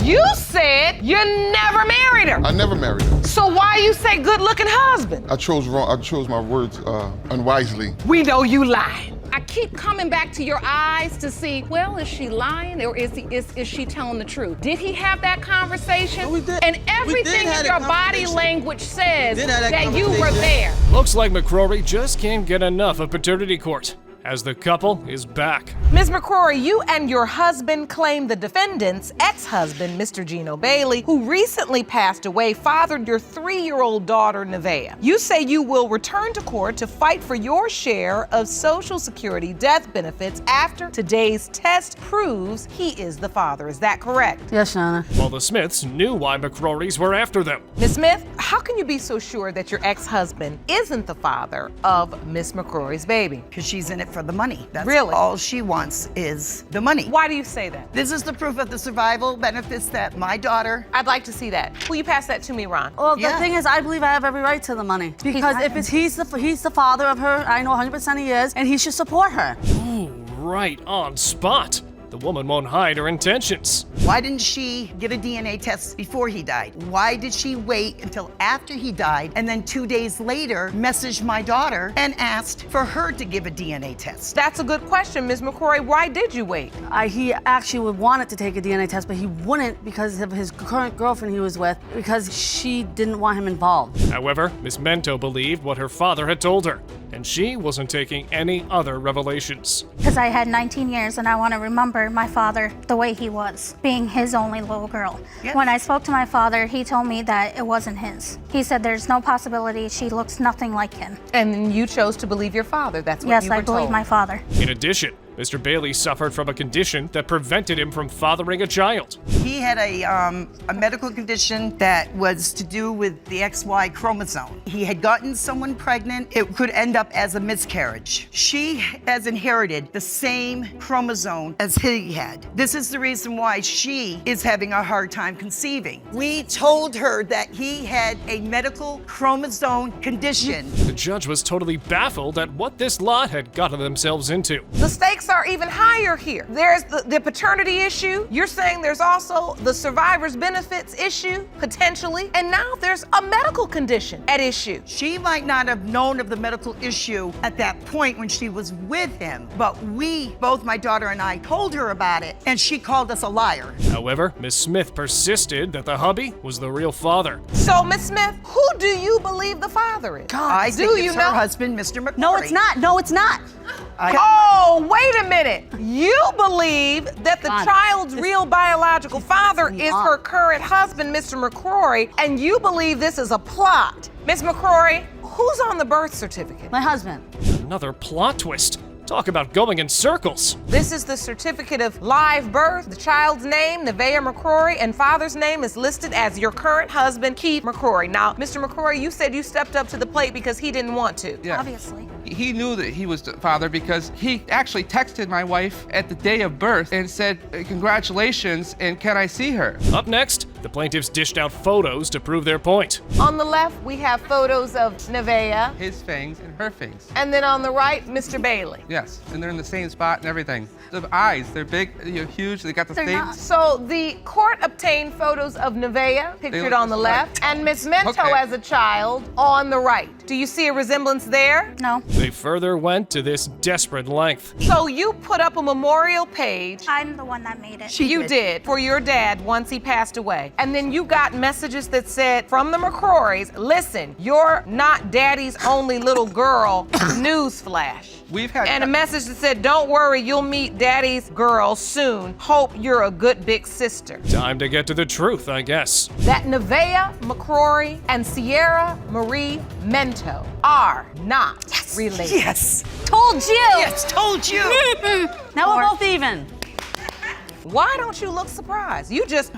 You said you never married her. I never married her. So why you say good-looking husband? I chose wrong. I chose my words unwisely. We know you lied. I keep coming back to your eyes to see, well, is she lying or is she telling the truth? Did he have that conversation? No, we did. And everything in your body language says that you were there. Looks like McCrory just can't get enough of paternity court, as the couple is back. Ms. McCrory, you and your husband claim the defendant's ex-husband, Mr. Gino Bailey, who recently passed away, fathered your 3-year-old daughter, Nevaeh. You say you will return to court to fight for your share of Social Security death benefits after today's test proves he is the father. Is that correct? Yes, Your Honor. While the Smiths knew why McCrorys were after them. Ms. Smith, how can you be so sure that your ex-husband isn't the father of Ms. McCrory's baby? Because she's in it for the money. That's Really? all she wants is the money. Why do you say that? This is the proof of the survival benefits that my daughter. I'd like to see that. Will you pass that to me, Ron? Well, Yeah. the thing is, I believe I have every right to the money. Because he's the father of her, I know 100% he is, and he should support her. Ooh, right on spot. The woman won't hide her intentions. Why didn't she get a DNA test before he died? Why did she wait until after he died and then 2 days later messaged my daughter and asked for her to give a DNA test? That's a good question, Ms. McCrory. Why did you wait? He actually would wanted to take a DNA test, but he wouldn't because of his current girlfriend he was with, because she didn't want him involved. However, Miss Mento believed what her father had told her, and she wasn't taking any other revelations. Because I had 19 years and I want to remember my father the way he was, being his only little girl. Yes. When I spoke to my father, he told me that it wasn't his. He said there's no possibility she looks nothing like him. And then you chose to believe your father. That's what Yes, you were I believe told. my father. In addition, Mr. Bailey suffered from a condition that prevented him from fathering a child. He had a medical condition that was to do with the XY chromosome. He had gotten someone pregnant. It could end up as a miscarriage. She has inherited the same chromosome as he had. This is the reason why she is having a hard time conceiving. We told her that he had a medical chromosome condition. The judge was totally baffled at what this lot had gotten themselves into. The stakes are even higher here. There's the paternity issue. You're saying there's also the survivor's benefits issue, potentially. And now there's a medical condition at issue. She might not have known of the medical issue at that point when she was with him, but we, both my daughter and I, told her about it, and she called us a liar. However, Miss Smith persisted that the hubby was the real father. So, Ms. Smith, who do you believe the father is? I do think you it's know? her husband, Mr. McCrory. No, it's not. No, it's not. Oh, wait a minute. You believe that the God, child's real biological father me is off. her current husband, Mr. McCrory, and you believe this is a plot. Ms. McCrory, who's on the birth certificate? My husband. Another plot twist. Talk about going in circles. This is the certificate of live birth. The child's name, Nevaeh McCrory, and father's name is listed as your current husband, Keith McCrory. Now, Mr. McCrory, you said you stepped up to the plate because he didn't want to. Yeah. Obviously. He knew that he was the father because he actually texted my wife at the day of birth and said, congratulations, and can I see her? Up next, the plaintiffs dished out photos to prove their point. On the left, we have photos of Nevaeh, His fangs and her fangs. and then on the right, Mr. Bailey. Yes, and they're in the same spot and everything. The eyes, they're big, huge, they got the They're same. not. So the court obtained photos of Nevaeh, pictured look on the just left, alike. and Miss Mento Okay. as a child on the right. Do you see a resemblance there? No. They further went to this desperate length. So you put up a memorial page. I'm the one that made it. You did for your dad once he passed away. And then you got messages that said from the McCrorys, listen, you're not daddy's only little girl, newsflash. We've had. And a message that said, don't worry, you'll meet daddy's girl soon. Hope you're a good big sister. Time to get to the truth, I guess. That Nevaeh McCrory and Sierra Marie Mento are not related. Yes. Told you. Yes, told you. Now we're both even. Why don't you look surprised?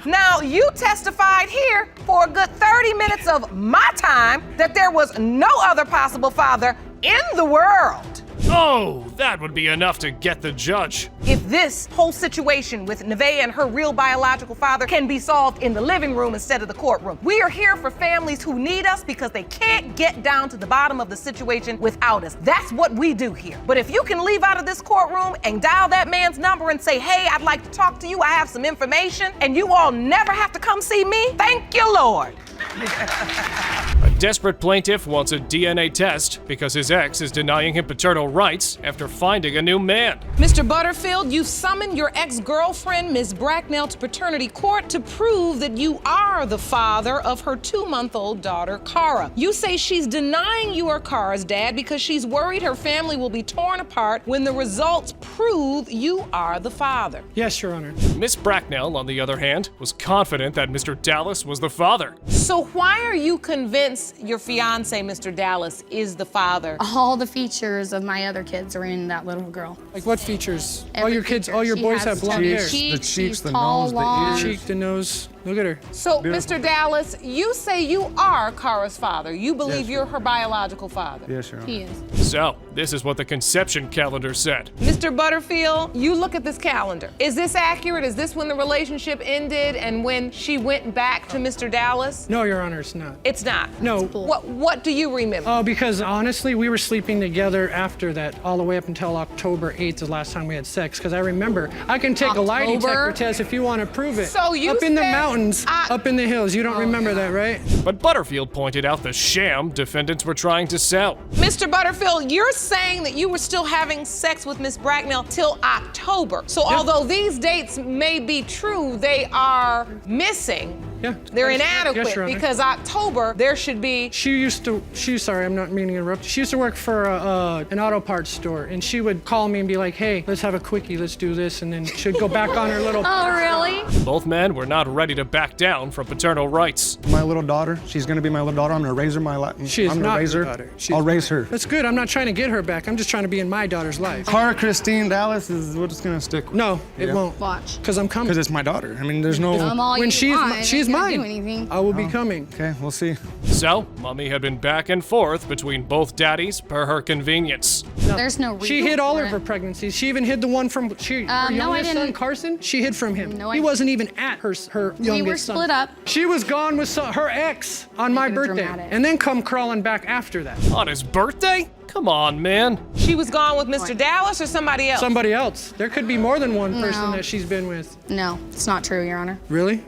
Now you testified here for a good 30 minutes of my time that there was no other possible father in the world. Oh, that would be enough to get the judge. If this whole situation with Nevaeh and her real biological father can be solved in the living room instead of the courtroom, we are here for families who need us because they can't get down to the bottom of the situation without us. That's what we do here. But if you can leave out of this courtroom and dial that man's number and say, hey, I'd like to talk to you, I have some information, and you all never have to come see me, thank you, Lord. A desperate plaintiff wants a DNA test because his ex is denying him paternal rights after finding a new man. Mr. Butterfield, you've summoned your ex-girlfriend, Ms. Bracknell, to paternity court to prove that you are the father of her 2-month-old daughter, Cara. You say she's denying you are Cara's dad because she's worried her family will be torn apart when the results prove you are the father. Yes, Your Honor. Miss Bracknell, on the other hand, was confident that Mr. Dallas was the father. So why are you convinced your fiance, Mr. Dallas, is the father? All the features of my other kids are in that little girl. Like what features? Every all your kids, feature. all your She boys has have blonde hair. cheeks, the cheeks, she's the tall, nose, the long. ears. Cheek, the nose. Look at her. So, Mr. Dallas, you say you are Cara's father. You believe you're her biological father. Yes, Your Honor. He is. So, this is what the conception calendar said. Mr. Butterfield, you look at this calendar. Is this accurate? Is this when the relationship ended and when she went back to Mr. Dallas? No, Your Honor, it's not. It's not. No. What do you remember? Oh, because honestly, we were sleeping together after that, all the way up until October 8th, the last time we had sex. Because I remember, I can take a lie detector test if you want to prove it. So you up in the said mountains, up in the hills. You don't remember that, right? But Butterfield pointed out the sham defendants were trying to sell. Mr. Butterfield, you're saying that you were still having sex with Miss Bracknell till October. So although these dates may be true, they are missing. Yeah. They're Yes, inadequate Your Honor. because October, there should be. Sorry, I'm not meaning to interrupt. She used to work for an auto parts store, and she would call me and be like, hey, let's have a quickie, let's do this, and then she'd go back on her little... Oh, really? Both men were not ready to back down from paternal rights. My little daughter, she's gonna be my little daughter. I'm gonna raise her my life. She is I'm gonna not raise your her. daughter. I'll raise her. That's good. I'm not trying to get her back. I'm just trying to be in my daughter's life. Cara Christine Dallas is what's gonna stick with. No, it Yeah. won't. Watch. Because I'm coming. Because it's my daughter. I mean, there's no... I'm all When you she's want. mi- It she's ain't gonna mine. do anything. I will be coming. Okay, we'll see. So, Mommy had been back and forth between both daddies per her convenience. There's no reason She hid all for of her it. pregnancies. She even hid the one from her no, I youngest son, didn't. Carson. She hid from him. No, I he didn't. wasn't even at her youngest We were son. split up. She was gone with her ex on my Making it birthday, dramatic. and then come crawling back after that. On his birthday? Come on, man. She was gone with Mr. Dallas or somebody else? Somebody else. There could be more than one person No. that she's been with. No, it's not true, Your Honor. Really?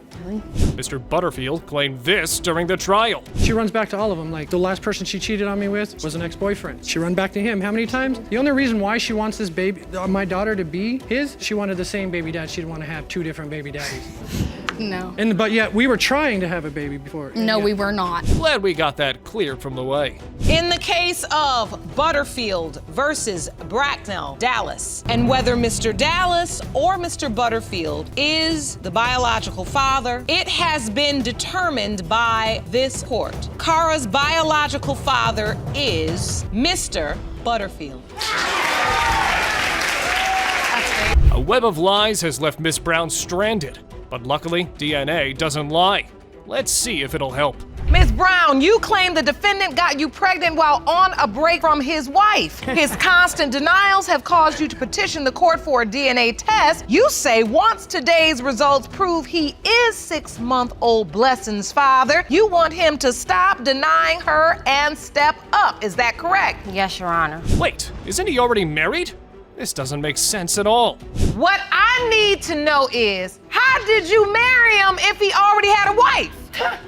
Mr. Butterfield claimed this during the trial. She runs back to all of them. Like, the last person she cheated on me with was an ex-boyfriend. She run back to him. How many times? The only reason why she wants this baby, my daughter, to be his, she wanted the same baby dad. She didn't want to have 2 different baby daddies. No. But yet, we were trying to have a baby before. and No, yet- we were not. Glad we got that cleared from the way. In the case of Butterfield versus Bracknell Dallas, and whether Mr. Dallas or Mr. Butterfield is the biological father, it has been determined by this court. Cara's biological father is Mr. Butterfield. A web of lies has left Miss Brown stranded, but luckily, DNA doesn't lie. Let's see if it'll help. Ms. Brown, you claim the defendant got you pregnant while on a break from his wife. His constant denials have caused you to petition the court for a DNA test. You say once today's results prove he is 6-month-old Blessing's father, you want him to stop denying her and step up. Is that correct? Yes, Your Honor. Wait, isn't he already married? This doesn't make sense at all. What I need to know is, how did you marry him if he already had a wife?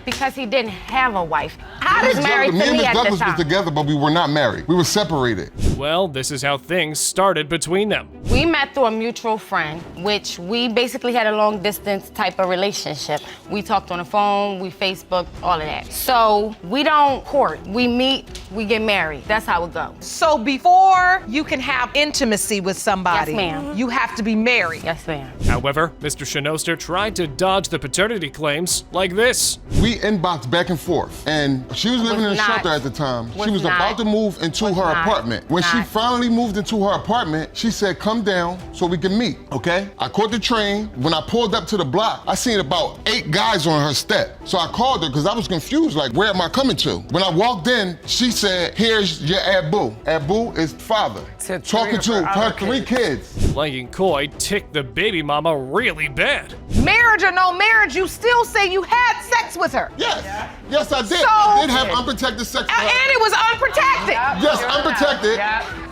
Because he didn't have a wife. I was married Me to and me Miss at the Douglas was time. together, but we were not married. We were separated. Well, this is how things started between them. We met through a mutual friend, which we basically had a long distance type of relationship. We talked on the phone, we Facebooked, all of that. So we don't court. We meet, we get married. That's how it goes. So before you can have intimacy with somebody, Yes, ma'am. you have to be married. Yes, ma'am. However, Mr. Shinoster tried to dodge the paternity claims like this. We inboxed back and forth, and She was living in a shelter at the time. She was about to move into her apartment. When she finally moved into her apartment, she said, come down so we can meet, okay? I caught the train. When I pulled up to the block, I seen about 8 guys on her step. So I called her because I was confused, like, where am I coming to? When I walked in, she said, here's your Abu. Abu is father. Talking to her 3 kids. Playing coy ticked the baby mama really bad. Marriage or no marriage, you still say you had sex with her. Yes, yes I did. So- I did have unprotected sex with her. And it was unprotected. Yes, unprotected.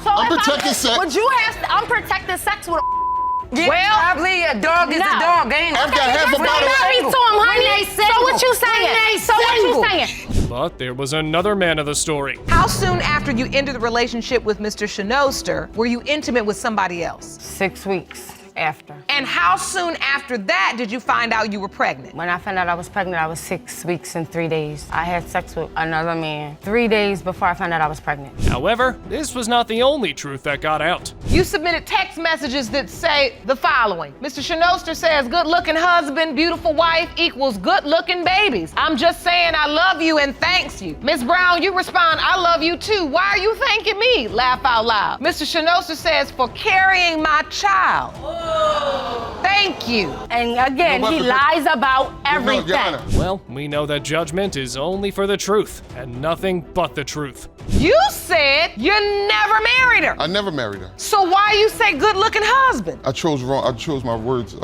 So Unprotected sex. Would you have unprotected sex with a Well, probably a dog is a dog, ain't it? I've got half a We're bottle. married to him, honey. So what you saying? So what you saying? But there was another man of the story. How soon after you ended the relationship with Mr. Shinoster were you intimate with somebody else? 6 weeks after. And how soon after that did you find out you were pregnant? When I found out I was pregnant, I was 6 weeks and 3 days. I had sex with another man 3 days before I found out I was pregnant. However, this was not the only truth that got out. You submitted text messages that say the following. Mr. Shinoster says good-looking husband, beautiful wife equals good-looking babies. I'm just saying I love you and thanks you. Miss Brown, you respond, I love you too. Why are you thanking me? Laugh out loud. Mr. Shinoster says for carrying my child. Thank you. And again, he lies about everything. Well, we know that judgment is only for the truth, and nothing but the truth. You said you never married her. I never married her. So why you say good-looking husband? I chose wrong. I chose my words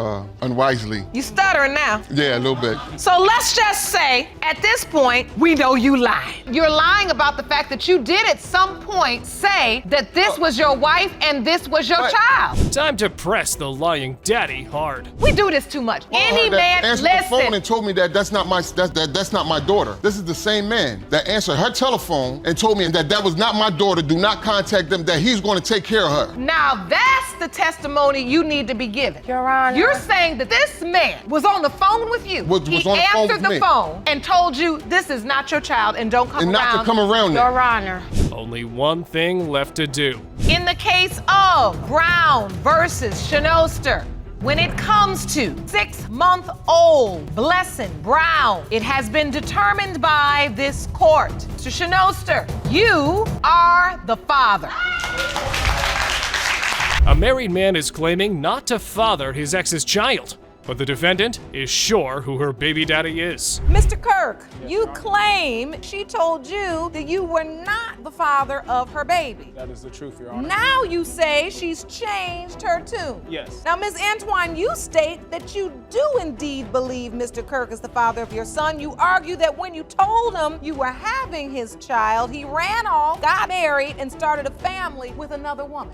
unwisely. You stuttering now. Yeah, a little bit. So let's just say, at this point, we know you lied. You're lying about the fact that you did at some point say that this was your wife and this was your child. Time to press the lying daddy hard. We do this too much. Any man, answered the phone listen. and told me that that's not my daughter. This is the same man that answered her telephone and told me that was not my daughter. Do not contact them. That he's going to take care of her. Now that's the testimony you need to be given. Your Honor. You're saying that this man was on the phone with you. Was he on the phone answered with the me. phone and told you this is not your child and don't come And around. not to come around it. Your Honor. Only one thing left to do. In the case of Brown versus Shinoster, when it comes to 6-month-old Blessing Brown, it has been determined by this court. Mr. Shinoster, you are the father. A married man is claiming not to father his ex's child, but the defendant is sure who her baby daddy is. Mr. Kirk, you claim she told you that you were not the father of her baby. That is the truth, Your Honor. Now you say she's changed her tune. Yes. Now, Ms. Antoine, you state that you do indeed believe Mr. Kirk is the father of your son. You argue that when you told him you were having his child, he ran off, got married, and started a family with another woman.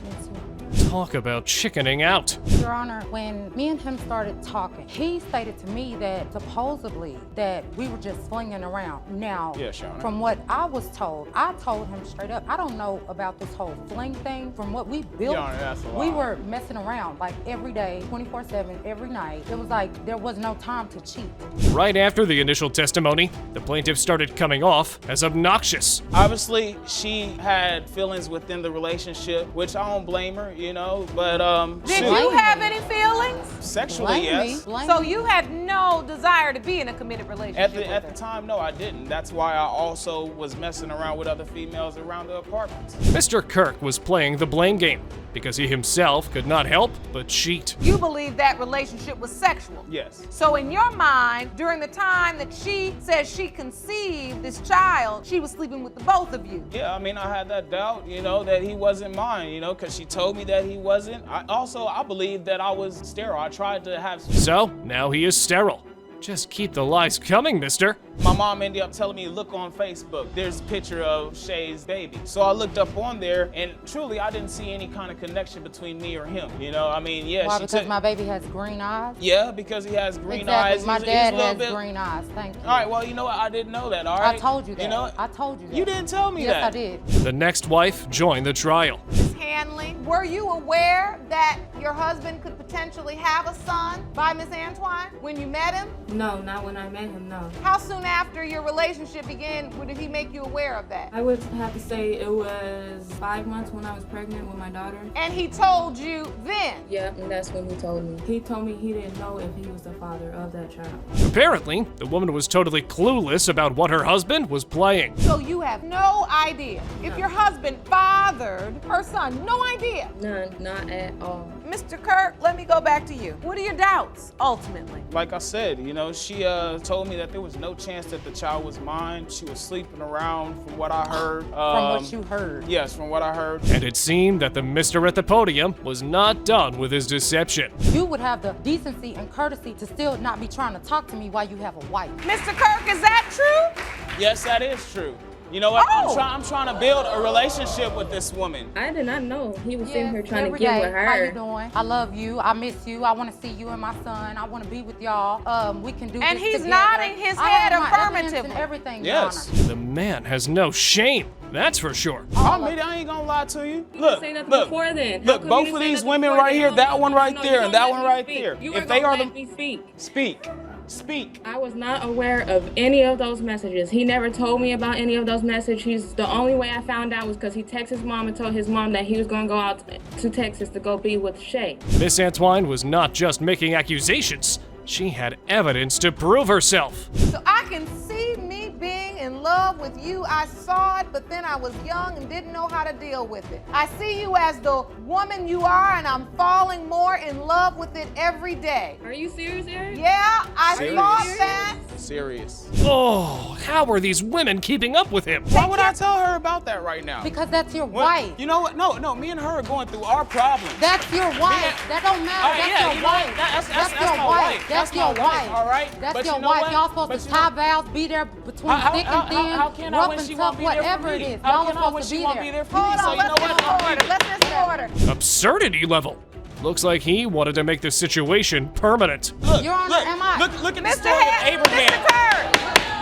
Talk about chickening out. Your Honor, when me and him started talking, he stated to me that supposedly that we were just flinging around. Now, Yes, Your Honor. from what I was told, I told him straight up, I don't know about this whole fling thing. From what we built, Your Honor, that's a lie. we were messing around like every day, 24/7, every night. It was like there was no time to cheat. Right after the initial testimony, the plaintiff started coming off as obnoxious. Obviously, she had feelings within the relationship, which I don't blame her, you know, but Did shoot, you have any feelings? sexually, yes. So you had no desire to be in a committed relationship At the time, no, I didn't. That's why I also was messing around with other females around the apartments. Mr. Kirk was playing the blame game because he himself could not help but cheat. You believe that relationship was sexual? Yes. So in your mind, during the time that she says she conceived this child, she was sleeping with the both of you? Yeah, I mean, I had that doubt, you know, that he wasn't mine, you know, because she told me that he wasn't. I believed that I was sterile. I tried to have... So, now he is sterile. Just keep the lies coming, mister. My mom ended up telling me to look on Facebook. There's a picture of Shay's baby. So I looked up on there, and truly, I didn't see any kind of connection between me or him. You know, I mean, yeah. Why? Because my baby has green eyes? Yeah, because he has green Exactly. eyes. My He's dad a little has bit... green eyes. Thank you. All right, well, you know what? I didn't know that, all right? I told you that. You know what? I told you that. You didn't tell me yes, that. I did. The next wife joined the trial. Ms. Hanley, were you aware that your husband could potentially have a son by Miss Antoine when you met him? No, not when I met him, no. How soon after your relationship began did he make you aware of that? I would have to say it was 5 months when I was pregnant with my daughter. And he told you then? Yeah, and that's when he told me. He told me he didn't know if he was the father of that child. Apparently, the woman was totally clueless about what her husband was playing. So you have no idea if your husband fathered her son? No idea? None, not at all. Mr. Kirk, let me go back to you. What are your doubts, ultimately? Like I said, you know, she told me that there was no chance that the child was mine. She was sleeping around from what I heard. From what you heard? Yes, from what I heard. And it seemed that the Mr. at the podium was not done with his deception. You would have the decency and courtesy to still not be trying to talk to me while you have a wife. Mr. Kirk, is that true? Yes, that is true. You know what? I'm trying to build a relationship with this woman. I did not know he was sitting here trying to every get day. with her. How you doing? I love you. I miss you. I want to see you and my son. I want to be with y'all. We can do and this he's together. nodding his I head have my evidence affirmatively. and everything, Yes. Your Honor. The man has no shame, that's for sure. I ain't gonna lie to you. Look, say nothing look, before then. How look, come both you of didn't these say women nothing right before here, then? that one right No, there, you and don't that let one me right speak. there. You If weren't they gonna are let the me speak. speak. I was not aware of any of those messages. He never told me about any of those messages. The only way I found out was because he texted his mom and told his mom that he was going to go out to Texas to go be with Shay. Miss Antoine was not just making accusations, she had evidence to prove herself. So I can see me being in love with you. I saw it, but then I was young and didn't know how to deal with it. I see you as the woman you are, and I'm falling more in love with it every day. Are you serious, Eric? Yeah, I Serious? thought that. Serious. Oh, how are these women keeping up with him? Why would I tell her about that right now? Because that's your Well, wife. You know what? No, me and her are going through our problems. That's your wife. That don't matter. That's your wife. That's your my wife. That's your my wife. All right. That's But your you know wife. what? Y'all supposed But to you tie know- vows, be there between How- thick how- and thin, how can I rough when and she tough, won't be there for whatever it me? is. How Y'all can I supposed when to she be won't there. be there for Hold me? So on, you know let's what? get in order. Let's get in order. Absurdity level. Looks like he wanted to make the situation permanent. Look, Your Honor, look, am I? look at the Mr. story of Abraham. Mr. Kirk,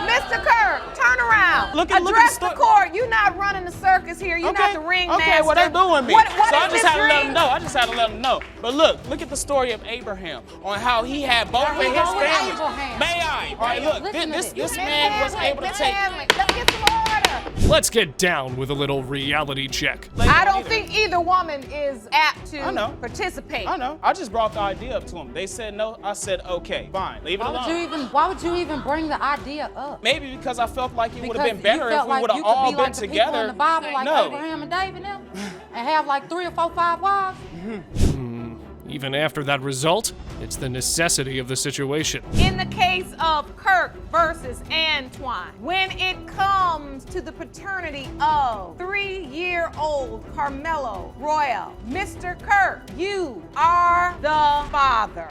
Mr. Kirk, turn around. Look at Address the the court. You're not running the circus here. You're not the ring master. Okay, well, they're doing me. What so I is just this had to let ring? them know. I just had to let them know. But look at the story of Abraham on how he had both of Here we his go with families. Abraham. May I? All right, look, Listen to this this. man was able to take. Let's get some order. Let's get down with a little reality check. I don't think either woman is apt to I know. participate. I know. I just brought the idea up to him. They said no. I said okay, fine, leave it alone. Why would you even bring the idea up? Maybe because I felt like it would Because have been better you if felt we like would have you could all be been like the people together. in the Bible, like No. Abraham and David them, and have like 3 or 4, 5 wives. Even after that result, it's the necessity of the situation. In the case of Kirk versus Antoine, when it comes to the paternity of 3-year-old Carmelo Royal, Mr. Kirk, you are the father.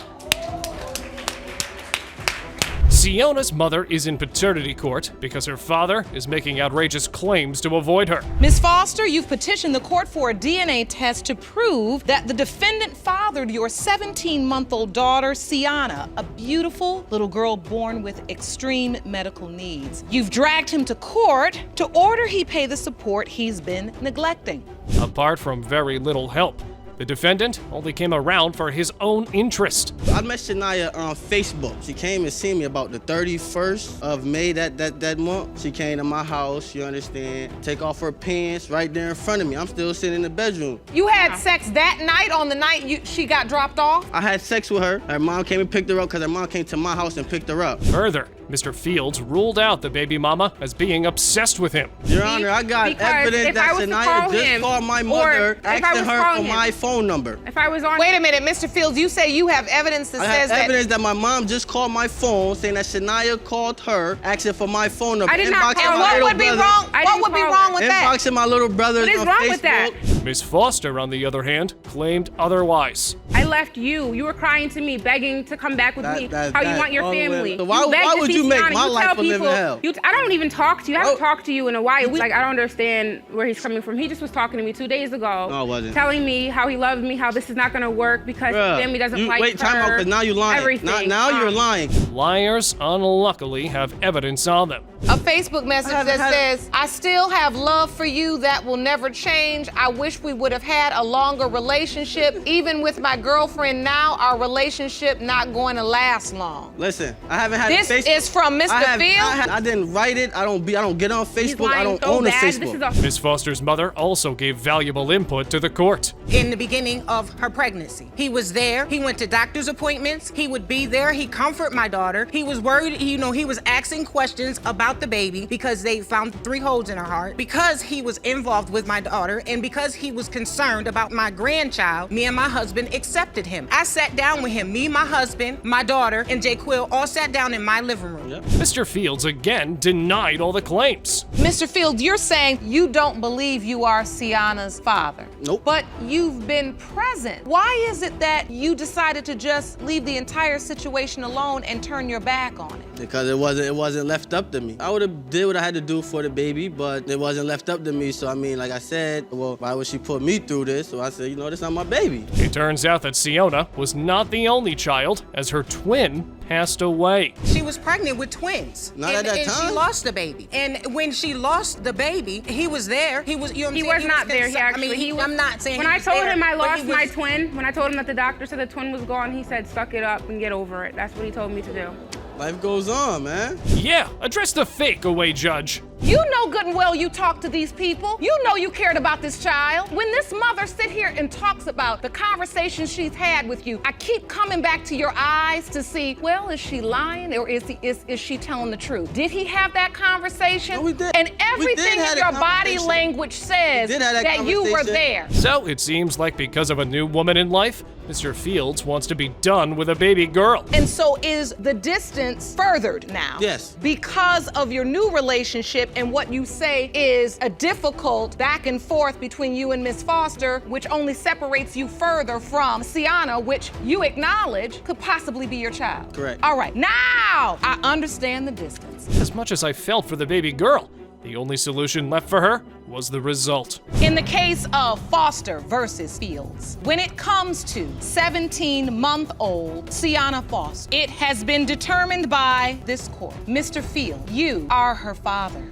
Siona's mother is in paternity court because her father is making outrageous claims to avoid her. Ms. Foster, you've petitioned the court for a DNA test to prove that the defendant fathered your 17-month-old daughter, Sienna, a beautiful little girl born with extreme medical needs. You've dragged him to court to order he pay the support he's been neglecting. Apart from very little help, the defendant only came around for his own interest. I met Shania on Facebook. She came and seen me about the 31st of May that month. She came to my house, you understand, take off her pants right there in front of me. I'm still sitting in the bedroom. You had sex that night on the night she got dropped off? I had sex with her. Her mom came and picked her up because her mom came to my house and picked her up. Further, Mr. Fields ruled out the baby mama as being obsessed with him. Your Honor, I got evidence that Shania just called my mother asking her for my phone number. If I was on. Wait a minute, Mr. Fields, you say you have evidence that I says have evidence that my mom just called my phone saying that Shania called her asking for my phone number. I did not call. What What would be wrong? What would be wrong with that? Inboxing my little brothers on Facebook. with that? Miss Foster, on the other hand, claimed otherwise. I left you. You were crying to me, begging to come back with me. How you want your family. So why would you make my life a living hell? I don't even talk to you. I haven't talked to you in a while. Like, I don't understand where he's coming from. He just was talking to me 2 days ago. No, I wasn't. Telling me how he loves me, how this is not gonna work because his family doesn't like wait, time out, her. because now you're lying. Everything. Now you're lying. Liars, unluckily, have evidence on them. A Facebook message that says, I still have love for you that will never change. I wish we would have had a longer relationship. Even with my girl girlfriend now, our relationship not going to last long. Listen, I haven't had This Facebook. is from Mr. Fields? I didn't write it. I don't get on Facebook. I don't own a Facebook. Ms. Foster's mother also gave valuable input to the court. In the beginning of her pregnancy, he was there. He went to doctor's appointments. He would be there. He comforted my daughter. He was worried. He was asking questions about the baby because they found 3 holes in her heart. Because he was involved with my daughter and because he was concerned about my grandchild, me and my husband accepted him. I sat down with him. Me, my husband, my daughter, and Jay Quill all sat down in my living room. Mr. Fields again denied all the claims. Mr. Fields, you're saying you don't believe you are Sienna's father. Nope. But you've been present. Why is it that you decided to just leave the entire situation alone and turn your back on it? Because it wasn't left up to me. I would have did what I had to do for the baby, but it wasn't left up to me. So I mean, like I said, well, why would she put me through this? So I said, this is not my baby. It turns out that Sienna was not the only child, as her twin passed away. She was pregnant with twins. Not at that and time. she lost the baby. And when she lost the baby, he was there. He was, He was not there. I'm not saying when he I was told there, him I but lost he was- my twin, when I told him that the doctor said the twin was gone, he said, suck it up and get over it. That's what he told me to do. Life goes on, man. Yeah, address the fake away, Judge. You know good and well you talked to these people. You know you cared about this child. When this mother sit here and talks about the conversations she's had with you, I keep coming back to your eyes to see, well, is she lying or is she telling the truth? Did he have that conversation? No, we did. And everything have in that your body conversation. language says We did have that that you were conversation. there. So it seems like because of a new woman in life, Mr. Fields wants to be done with a baby girl. And so is the distance furthered now? Yes. Because of your new relationship and what you say is a difficult back and forth between you and Miss Foster, which only separates you further from Sienna, which you acknowledge could possibly be your child. Correct. All right, now I understand the distance. As much as I felt for the baby girl, the only solution left for her was the result. In the case of Foster versus Fields, when it comes to 17-month-old Sienna Foster, it has been determined by this court. Mr. Fields, you are her father.